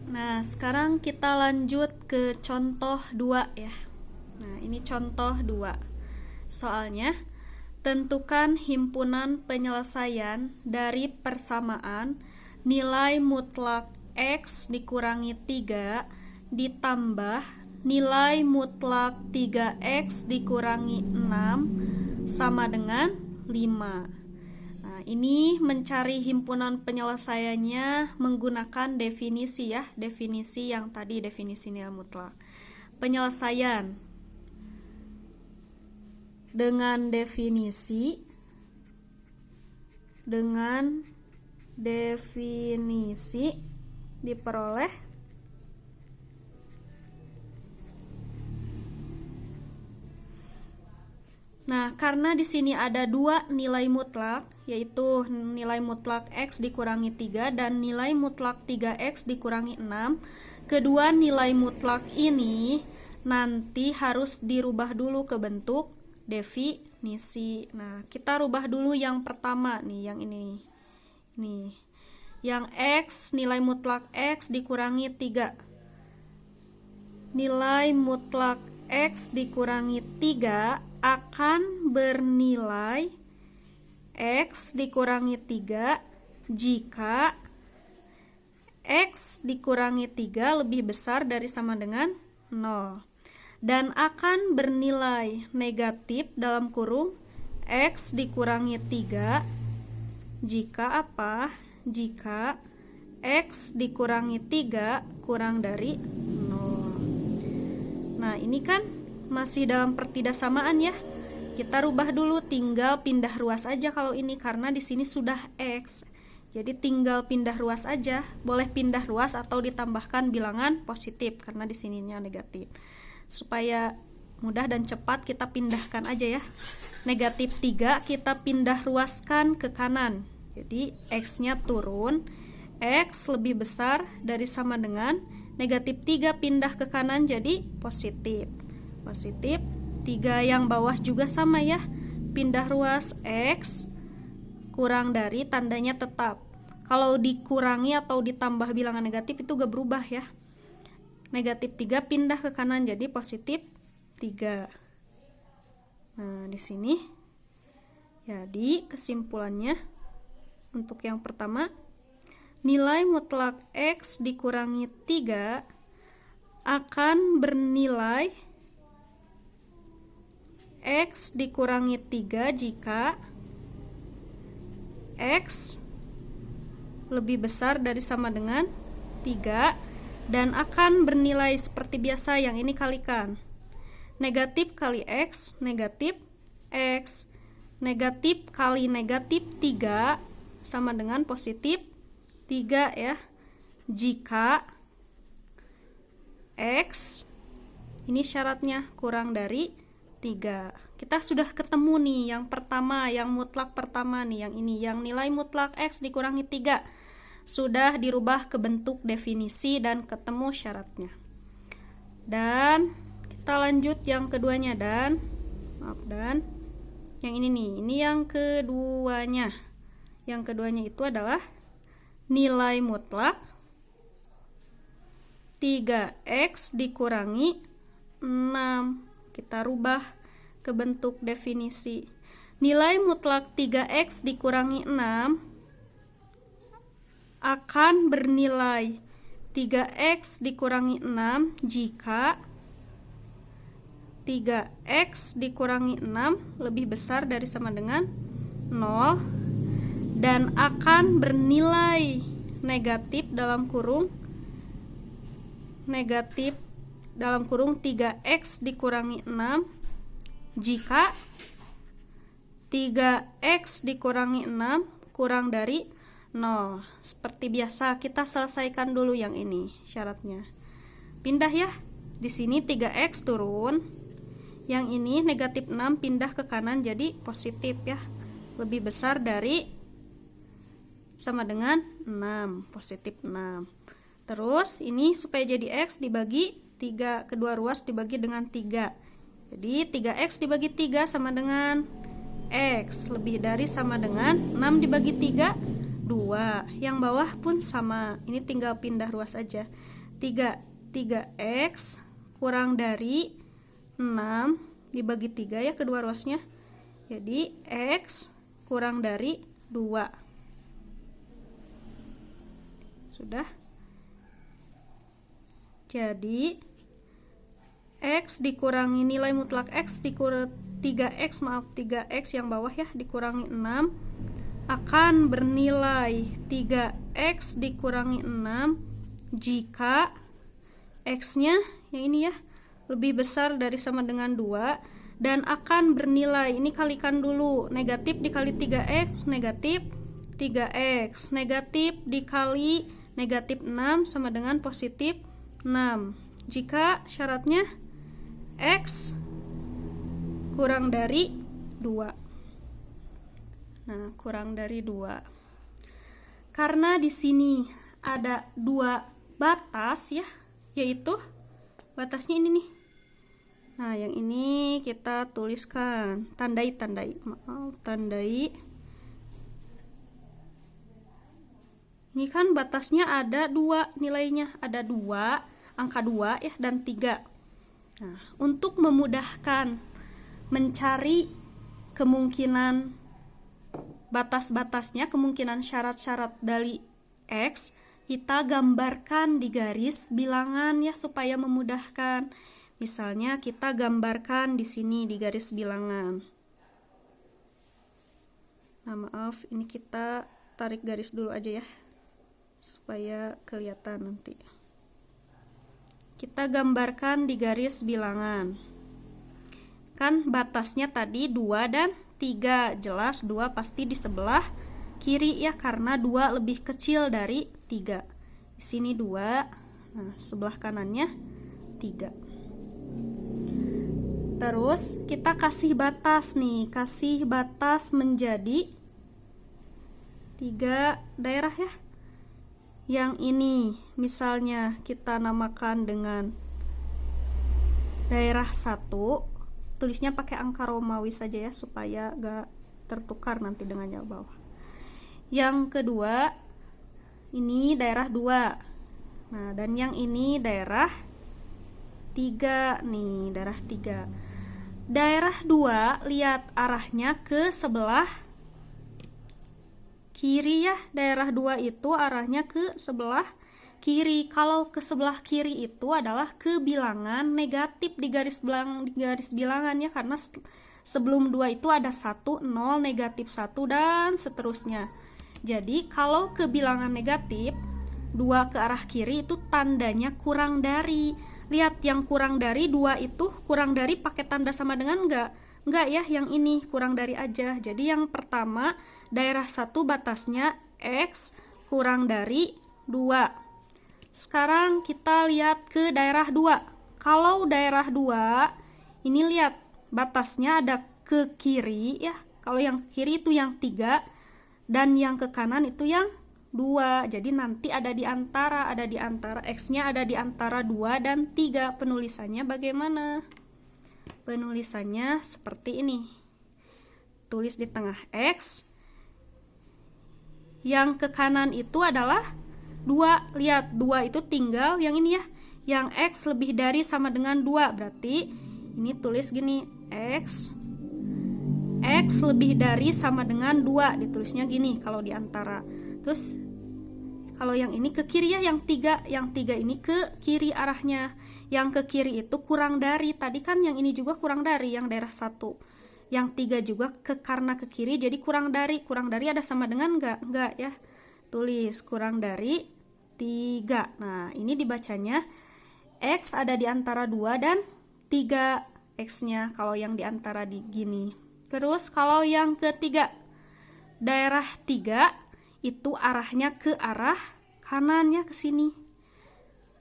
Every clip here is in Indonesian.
Nah, sekarang kita lanjut ke contoh 2 ya. Nah, ini contoh 2. Soalnya, tentukan himpunan penyelesaian dari persamaan nilai mutlak X dikurangi 3 ditambah nilai mutlak 3X dikurangi 6 sama dengan 5. Nah, ini mencari himpunan penyelesaiannya menggunakan definisi ya, definisi yang tadi, definisi nilai mutlak. Penyelesaian dengan definisi diperoleh Nah, karena di sini ada dua nilai mutlak, yaitu nilai mutlak X dikurangi 3 dan nilai mutlak 3X dikurangi 6. Kedua nilai mutlak ini nanti harus dirubah dulu ke bentuk definisi. Nah, kita rubah dulu yang pertama nih, yang ini. Nih. Yang X, nilai mutlak X dikurangi 3. Nilai mutlak X dikurangi 3 akan bernilai X dikurangi 3 jika X dikurangi 3 lebih besar dari sama dengan 0, dan akan bernilai negatif dalam kurung X dikurangi 3 jika apa? Jika X dikurangi 3 kurang dari 0. Nah, ini kan masih dalam pertidaksamaan ya. Kita rubah dulu, tinggal pindah ruas aja kalau ini, karena di sini sudah X. Jadi tinggal pindah ruas aja. Boleh pindah ruas atau ditambahkan bilangan positif karena di sininya negatif. Supaya mudah dan cepat kita pindahkan aja ya. Negatif 3 kita pindah ruaskan ke kanan. Jadi X-nya turun. X lebih besar dari sama dengan negatif 3 pindah ke kanan jadi positif. Positif 3 yang bawah juga sama ya. Pindah ruas X kurang dari, tandanya tetap. Kalau dikurangi atau ditambah bilangan negatif itu gak berubah ya. Negatif 3 pindah ke kanan jadi positif 3. Nah, di sini jadi kesimpulannya untuk yang pertama, nilai mutlak X dikurangi 3 akan bernilai X dikurangi 3 jika X lebih besar dari sama dengan 3, dan akan bernilai seperti biasa, yang ini kalikan. Negatif kali X, negatif X. Negatif kali negatif 3 sama dengan positif 3 ya. Jika X, ini syaratnya, kurang dari 3. Kita sudah ketemu nih yang pertama, yang mutlak pertama nih, yang ini, yang nilai mutlak X dikurangi 3. Sudah dirubah ke bentuk definisi dan ketemu syaratnya. Dan kita lanjut yang keduanya, dan yang ini nih, ini yang keduanya. Yang keduanya itu adalah nilai mutlak 3X dikurangi 6. Kita rubah ke bentuk definisi. Nilai mutlak 3X dikurangi 6 akan bernilai 3X dikurangi 6 jika 3X dikurangi 6 lebih besar dari sama dengan 0, dan akan bernilai negatif dalam kurung 3X dikurangi 6 jika 3X dikurangi 6 kurang dari 0. Seperti biasa kita selesaikan dulu yang ini syaratnya. Pindah ya. Di sini 3X turun. Yang ini negatif 6 pindah ke kanan jadi positif ya. Lebih besar dari sama dengan 6, positif 6. Terus ini supaya jadi X dibagi 3, kedua ruas dibagi dengan 3. Jadi 3X dibagi 3 sama dengan X lebih dari sama dengan 6 dibagi 3, 2. Yang bawah pun sama. Ini tinggal pindah ruas aja. 3x kurang dari 6 dibagi 3 ya kedua ruasnya. Jadi x kurang dari 2. Sudah. Jadi x dikurangi nilai mutlak x dikurangi 3x yang bawah ya dikurangi 6 akan bernilai 3x dikurangi 6 jika x-nya yang ini ya lebih besar dari sama dengan 2 dan akan bernilai, ini kalikan dulu, negatif dikali 3x negatif 3x, negatif dikali negatif 6 sama dengan positif 6 jika syaratnya x kurang dari 2. Nah, kurang dari 2. Karena di sini ada 2 batas ya, yaitu batasnya ini nih. Nah, yang ini kita tuliskan, tandai. Ini kan batasnya ada 2 nilainya, ada 2, angka 2 ya dan 3. Nah, untuk memudahkan mencari kemungkinan batas-batasnya, kemungkinan syarat-syarat dari x, kita gambarkan di garis bilangan ya supaya memudahkan. Misalnya kita gambarkan di sini di garis bilangan. Nah, maaf, ini kita tarik garis dulu aja ya supaya kelihatan nanti. Kita gambarkan di garis bilangan. Kan batasnya tadi 2 dan 3, jelas 2 pasti di sebelah kiri ya karena 2 lebih kecil dari 3. Di sini 2, nah sebelah kanannya 3. Terus kita kasih batas nih, kasih batas menjadi 3 daerah ya. Yang ini misalnya kita namakan dengan daerah 1, tulisnya pakai angka Romawi saja ya supaya gak tertukar nanti dengan yang bawah. Yang kedua ini daerah 2. Nah, dan yang ini daerah 3 nih, daerah 3. Daerah 2 lihat arahnya ke sebelah kiri ya. Daerah 2 itu arahnya ke sebelah kiri. Kalau ke sebelah kiri itu adalah ke bilangan negatif di garis bilangannya karena sebelum 2 itu ada 1, 0, negatif 1 dan seterusnya. Jadi kalau ke bilangan negatif 2 ke arah kiri itu tandanya kurang dari. Lihat yang kurang dari 2 itu kurang dari pakai tanda sama dengan enggak? Enggak ya, yang ini kurang dari aja. Jadi yang pertama daerah 1 batasnya x kurang dari 2. Sekarang kita lihat ke daerah 2. Kalau daerah 2 ini lihat batasnya ada ke kiri ya. Kalau yang ke kiri itu yang 3 dan yang ke kanan itu yang 2. Jadi nanti ada di antara x-nya ada di antara 2 dan 3. Penulisannya bagaimana? Penulisannya seperti ini. Tulis di tengah x. Yang ke kanan itu adalah 2. Lihat 2 itu tinggal yang ini ya. Yang x lebih dari sama dengan 2. Berarti ini tulis gini, x lebih dari sama dengan 2. Ditulisnya gini kalau di antara. Terus kalau yang ini ke kiri ya, yang 3 ini ke kiri arahnya. Yang ke kiri itu kurang dari. Tadi kan yang ini juga kurang dari, yang daerah 1. Yang 3 juga karena ke kiri jadi kurang dari. Kurang dari ada sama dengan enggak ya. Tulis kurang dari 3. Nah, ini dibacanya x ada di antara 2 dan 3 x-nya kalau yang di antara di gini. Terus kalau yang ketiga, daerah 3 itu arahnya ke arah kanan ya, ke sini.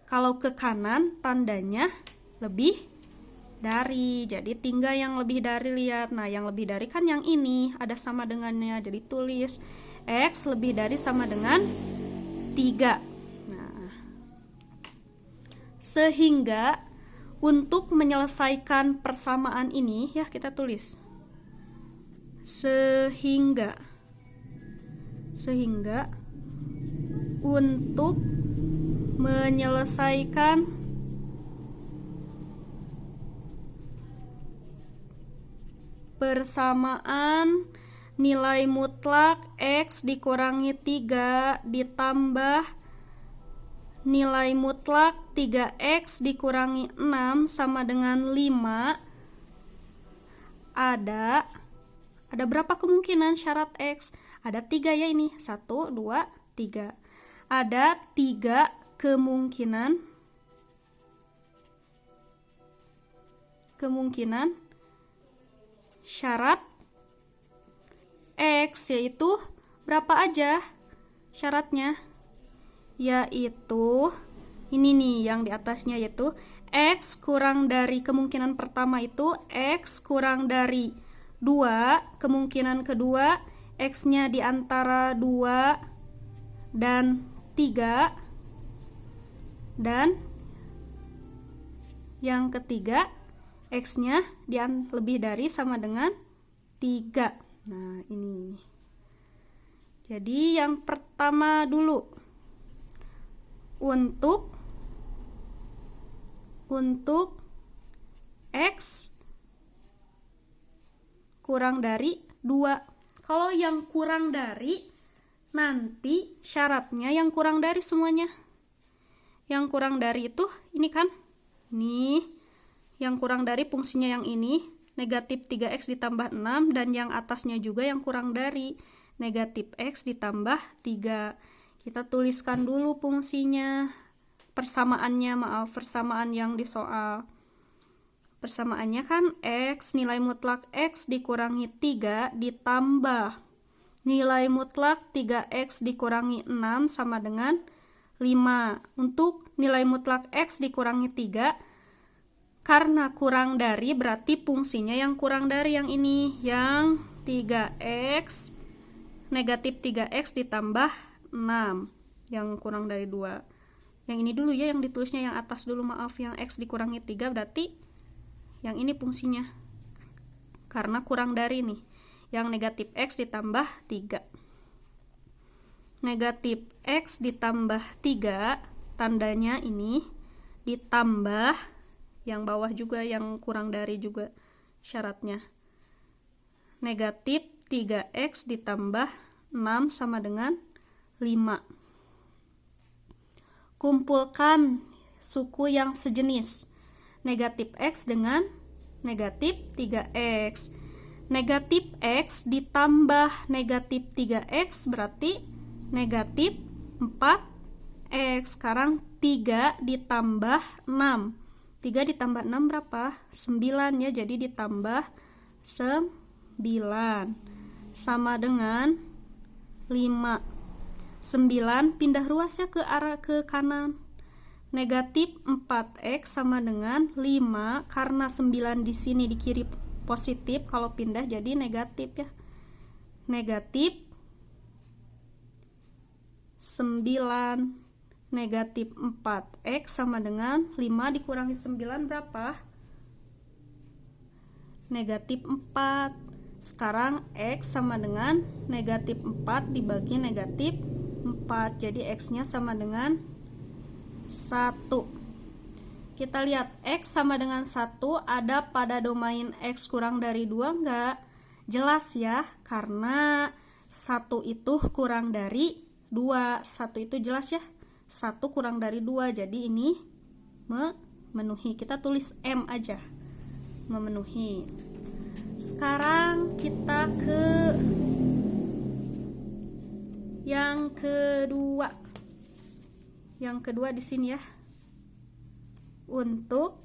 Kalau ke kanan tandanya lebih dari. Jadi tinggal yang lebih dari, lihat. Nah, yang lebih dari kan yang ini ada sama dengannya. Jadi tulis x lebih dari sama dengan 3. Nah, sehingga untuk menyelesaikan persamaan ini ya kita tulis sehingga Sehingga untuk menyelesaikan persamaan nilai mutlak X dikurangi 3 ditambah nilai mutlak 3X dikurangi 6 sama dengan 5, ada berapa kemungkinan syarat X? Ada 3 ya ini. 1, 2, 3. Ada 3 kemungkinan syarat X, yaitu berapa aja syaratnya? Yaitu ini nih yang di atasnya, yaitu X kurang dari kemungkinan pertama itu X kurang dari 2, kemungkinan kedua X-nya di antara 2 dan 3, dan yang ketiga X-nya lebih dari sama dengan 3. Nah, ini. Jadi yang pertama dulu, untuk X kurang dari 2. Kalau yang kurang dari, nanti syaratnya yang kurang dari semuanya. Yang kurang dari itu, ini kan, ini yang kurang dari fungsinya yang ini, negatif 3X ditambah 6, dan yang atasnya juga yang kurang dari, negatif X ditambah 3. Kita tuliskan dulu fungsinya, persamaan yang di soal. Persamaannya kan X, nilai mutlak X dikurangi 3 ditambah nilai mutlak 3X dikurangi 6 sama dengan 5. Untuk nilai mutlak X dikurangi 3, karena kurang dari berarti fungsinya yang kurang dari yang ini, yang 3X, negatif 3X ditambah 6, yang kurang dari 2. Yang ini dulu ya, yang ditulisnya yang atas dulu, maaf, yang X dikurangi 3 berarti yang ini fungsinya, karena kurang dari nih, yang negatif X ditambah 3. Negatif X ditambah 3, tandanya ini ditambah yang bawah juga, yang kurang dari juga syaratnya. Negatif 3X ditambah 6 sama dengan 5. Kumpulkan suku yang sejenis. Negatif X dengan negatif 3X. Negatif X ditambah negatif 3X berarti negatif 4X. Sekarang 3 ditambah 6. 3 ditambah 6 berapa? 9 ya, jadi ditambah 9 sama dengan 5. 9 pindah ruas ya ke arah ke kanan. Negatif 4X sama dengan 5, karena 9 di sini di kiri positif, kalau pindah jadi negatif ya. Negatif 9 negatif 4X sama dengan 5 dikurangi 9 berapa? Negatif 4. Sekarang X sama dengan negatif 4 dibagi negatif 4, jadi X-nya sama dengan 1. Kita lihat X sama dengan 1 ada pada domain X kurang dari 2 enggak? Jelas ya, karena 1 itu kurang dari 2. 1 itu jelas ya, 1 kurang dari 2, jadi ini memenuhi. Kita tulis M aja, memenuhi. Sekarang kita ke yang kedua. Yang kedua di sini ya. Untuk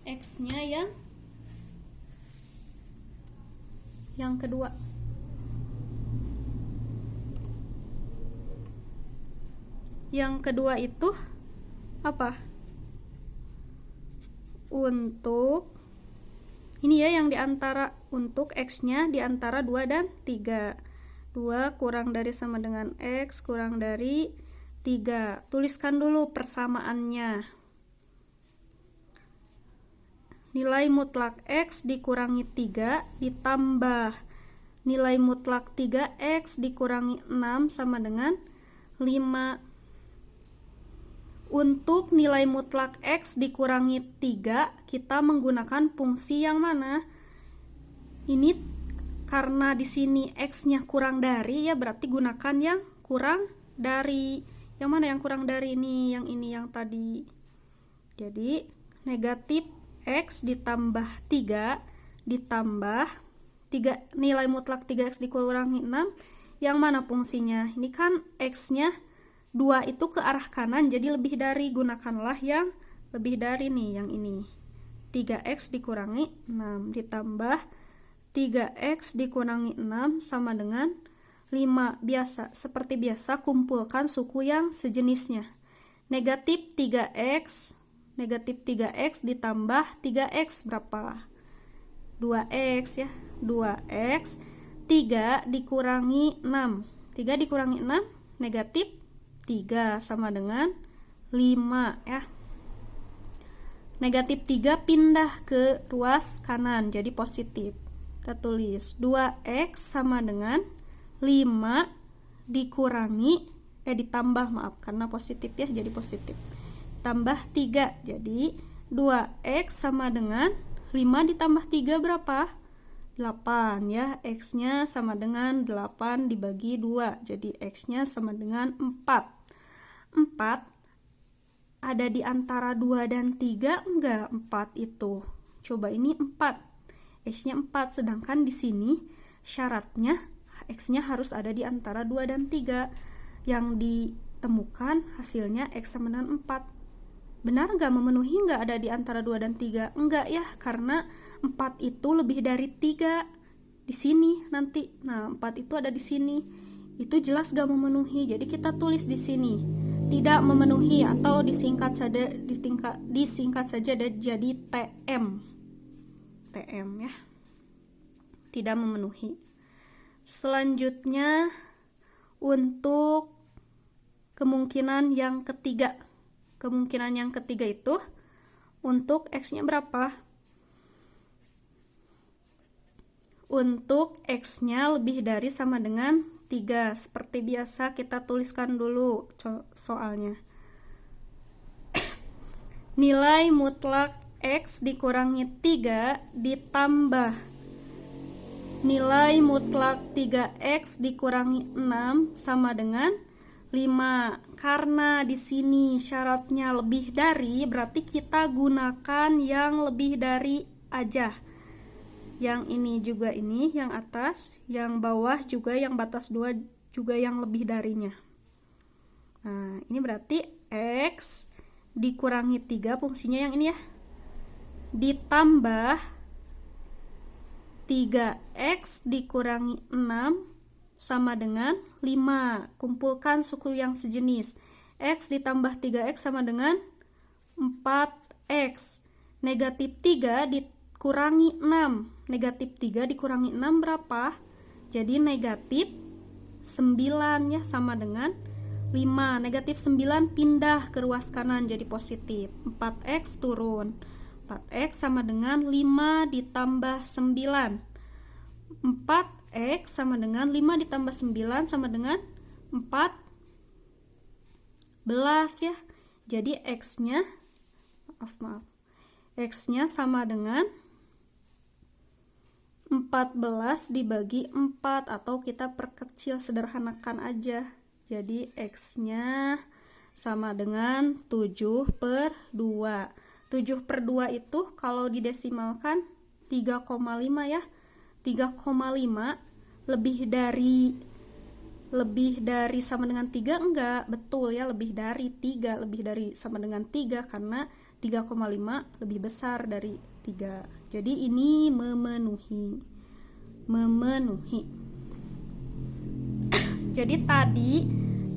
X-nya yang kedua. Yang kedua itu apa? Untuk ini ya, yang diantara, untuk X-nya diantara 2 dan 3. 2 kurang dari sama dengan X kurang dari 3. Tuliskan dulu persamaannya. Nilai mutlak X dikurangi 3 ditambah nilai mutlak 3x dikurangi 6 sama dengan 5. Untuk nilai mutlak x dikurangi 3, kita menggunakan fungsi yang mana? Ini karena di sini x-nya kurang dari, ya berarti gunakan yang kurang dari. Yang mana yang kurang dari ini? Yang ini yang tadi. Jadi negatif x ditambah 3 ditambah 3, nilai mutlak 3x dikurangi 6, yang mana fungsinya? Ini kan x-nya 2 itu ke arah kanan, jadi lebih dari, gunakanlah yang lebih dari nih, yang ini. 3x dikurangi 6 ditambah 3x dikurangi 6 sama dengan 5. Seperti biasa kumpulkan suku yang sejenisnya. Negatif 3x ditambah 3x berapa? 2x ya. 2x, 3 dikurangi 6. 3 dikurangi 6 negatif 3 sama dengan 5 ya. Negatif 3 pindah ke ruas kanan jadi positif. Kita tulis 2x sama dengan 5 ditambah karena positif ya, jadi positif. Tambah 3, jadi 2x sama dengan 5 ditambah 3 berapa? 8 ya. X-nya sama dengan 8 dibagi 2, jadi X-nya sama dengan 4. 4 ada di antara 2 dan 3 enggak? 4 itu. Coba ini 4. X-nya 4, sedangkan di sini syaratnya X-nya harus ada di antara 2 dan 3. Yang ditemukan hasilnya X sama dengan 4. Benar nggak, memenuhi nggak ada di antara 2 dan 3? Enggak ya, karena 4 itu lebih dari 3 di sini nanti. Nah, 4 itu ada di sini. Itu jelas nggak memenuhi. Jadi kita tulis di sini tidak memenuhi, atau disingkat saja jadi TM. TM ya. Tidak memenuhi. Selanjutnya untuk kemungkinan yang ketiga. Kemungkinan yang ketiga itu untuk X-nya berapa? Untuk X-nya lebih dari sama dengan 3. Seperti biasa kita tuliskan dulu soalnya. Nilai mutlak X dikurangi 3 ditambah nilai mutlak 3x dikurangi 6 sama dengan 5. Karena di sini syaratnya lebih dari, berarti kita gunakan yang lebih dari aja. Yang ini juga ini, yang atas, yang bawah juga, yang batas 2 juga yang lebih darinya. Nah, ini berarti x dikurangi 3, fungsinya yang ini ya. Ditambah 3x dikurangi 6 sama dengan 5. Kumpulkan suku yang sejenis. X ditambah 3x sama dengan 4x. Negatif 3 dikurangi 6. Negatif 3 dikurangi 6 berapa? Jadi negatif 9 ya, sama dengan 5. Negatif 9 pindah ke ruas kanan jadi positif. 4x turun. 4x sama dengan 5 ditambah 9. 4x sama dengan 5 ditambah 9 sama dengan 14 ya. Jadi X-nya X-nya sama dengan 14 dibagi 4, atau kita perkecil, sederhanakan aja. Jadi X-nya sama dengan 7/2. 7/2 itu kalau didesimalkan 3,5 ya. 3,5 lebih dari sama dengan 3 enggak? Betul ya, lebih dari 3, lebih dari sama dengan 3 karena 3,5 lebih besar dari 3. Jadi ini memenuhi. Jadi tadi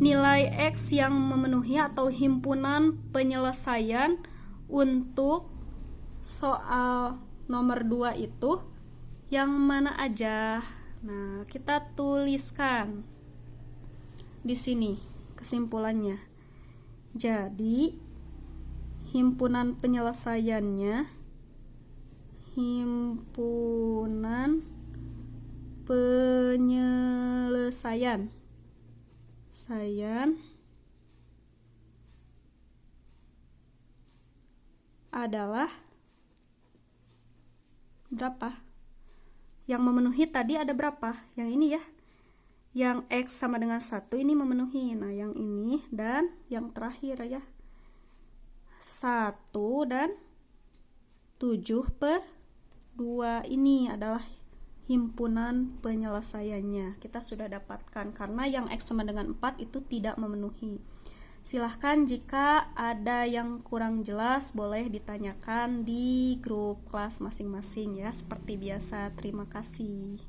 nilai X yang memenuhi atau himpunan penyelesaian untuk soal nomor 2 itu yang mana aja? Nah, kita tuliskan di sini kesimpulannya. Jadi himpunan penyelesaiannya, himpunan penyelesaian adalah berapa? Yang memenuhi tadi ada berapa? Yang ini ya. Yang X sama dengan 1 ini memenuhi. Nah, yang ini dan yang terakhir ya. 1 dan 7/2 ini adalah himpunan penyelesaiannya. Kita sudah dapatkan karena yang X sama dengan 4 itu tidak memenuhi. Silahkan jika ada yang kurang jelas boleh ditanyakan di grup kelas masing-masing ya. Seperti biasa, terima kasih.